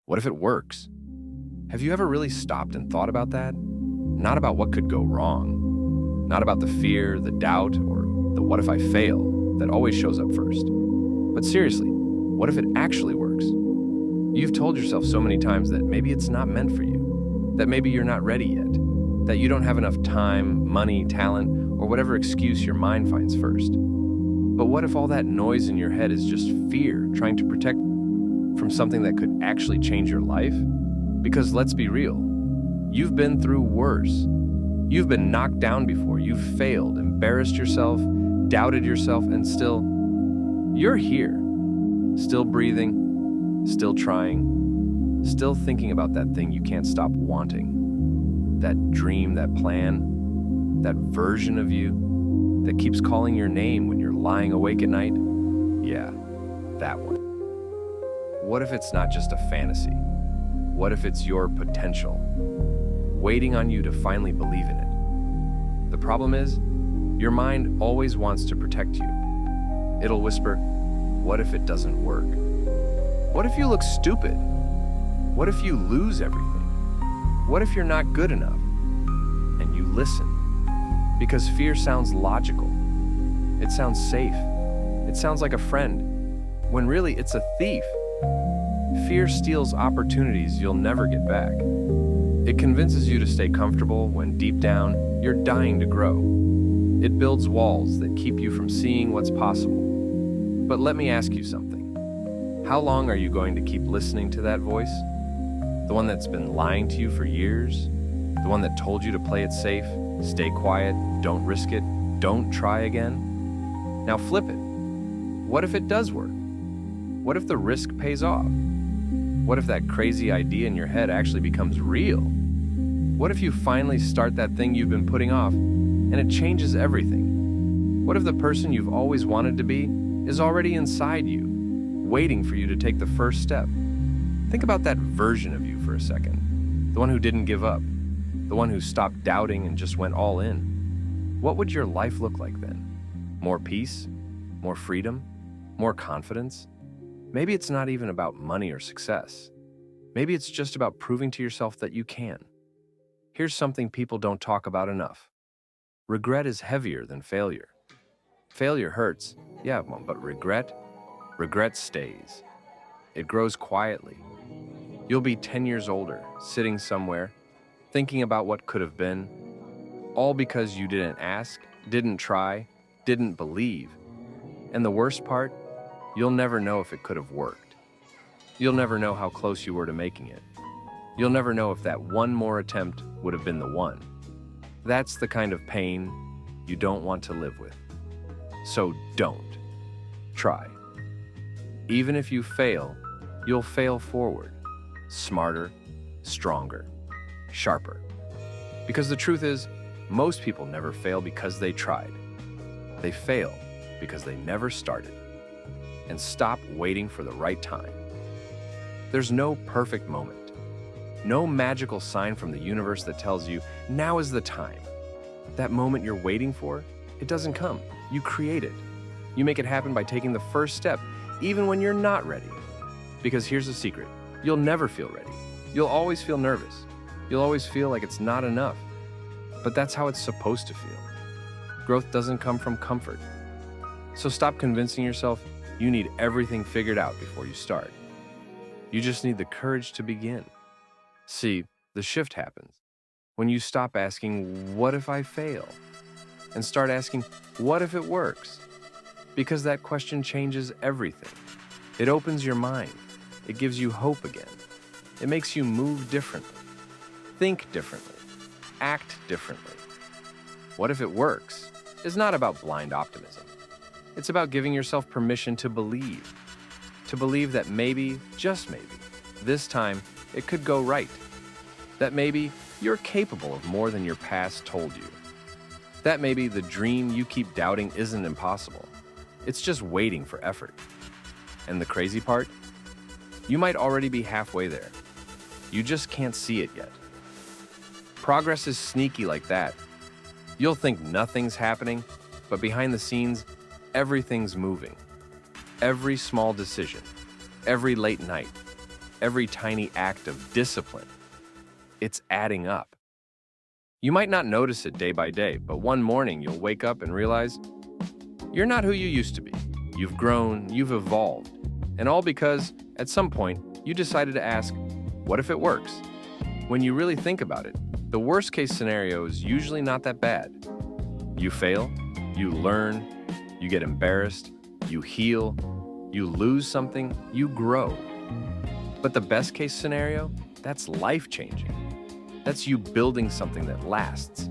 What if it works? Have you ever really stopped and thought about that? Not about what could go wrong, not about the fear, the doubt, or the what if I fail that always shows up first. But seriously, what if it actually works? You've told yourself so many times that maybe it's not meant for you, that maybe you're not ready yet, that you don't have enough time, money, talent, or whatever excuse your mind finds first. But what if all that noise in your head is just fear trying to protect from something that could actually change your life? Because let's be real, you've been through worse. You've been knocked down before, you've failed, embarrassed yourself, doubted yourself, and still, you're here. Still breathing, still trying, still thinking about that thing you can't stop wanting. That dream, that plan, that version of you that keeps calling your name when you're lying awake at night. Yeah, that one. What if it's not just a fantasy? What if it's your potential, waiting on you to finally believe in it? The problem is, your mind always wants to protect you. It'll whisper, what if it doesn't work? What if you look stupid? What if you lose everything? What if you're not good enough? And you listen, because fear sounds logical. It sounds safe. It sounds like a friend, when really it's a thief. Fear steals opportunities you'll never get back. It convinces you to stay comfortable when deep down, you're dying to grow. It builds walls that keep you from seeing what's possible. But let me ask you something. How long are you going to keep listening to that voice? The one that's been lying to you for years? The one that told you to play it safe, stay quiet, don't risk it, don't try again? Now flip it. What if it does work? What if the risk pays off? What if that crazy idea in your head actually becomes real? What if you finally start that thing you've been putting off and it changes everything? What if the person you've always wanted to be is already inside you, waiting for you to take the first step? Think about that version of you for a second. The one who didn't give up. The one who stopped doubting and just went all in. What would your life look like then? More peace? More freedom? More confidence? Maybe it's not even about money or success. Maybe it's just about proving to yourself that you can. Here's something people don't talk about enough. Regret is heavier than failure. Failure hurts, yeah, but regret stays. It grows quietly. You'll be 10 years older, sitting somewhere, thinking about what could have been, all because you didn't ask, didn't try, didn't believe. And the worst part, you'll never know if it could have worked. You'll never know how close you were to making it. You'll never know if that one more attempt would have been the one. That's the kind of pain you don't want to live with. So don't. Try. Even if you fail, you'll fail forward, smarter, stronger, sharper. Because the truth is, most people never fail because they tried. They fail because they never started. And stop waiting for the right time. There's no perfect moment. No magical sign from the universe that tells you, now is the time. That moment you're waiting for, it doesn't come. You create it. You make it happen by taking the first step, even when you're not ready. Because here's the secret. You'll never feel ready. You'll always feel nervous. You'll always feel like it's not enough. But that's how it's supposed to feel. Growth doesn't come from comfort. So stop convincing yourself you need everything figured out before you start. You just need the courage to begin. See, the shift happens when you stop asking, what if I fail? And start asking, what if it works? Because that question changes everything. It opens your mind. It gives you hope again. It makes you move differently, think differently, act differently. What if it works? Is not about blind optimism. It's about giving yourself permission to believe that maybe, just maybe, this time it could go right. That maybe you're capable of more than your past told you. That maybe the dream you keep doubting isn't impossible. It's just waiting for effort. And the crazy part? You might already be halfway there. You just can't see it yet. Progress is sneaky like that. You'll think nothing's happening, but behind the scenes, everything's moving. Every small decision, every late night, every tiny act of discipline, it's adding up. You might not notice it day by day, but one morning you'll wake up and realize you're not who you used to be. You've grown, you've evolved, and all because, at some point, you decided to ask, what if it works? When you really think about it, the worst case scenario is usually not that bad. You fail, you learn, you get embarrassed, you heal, you lose something, you grow. But the best case scenario, that's life-changing. That's you building something that lasts,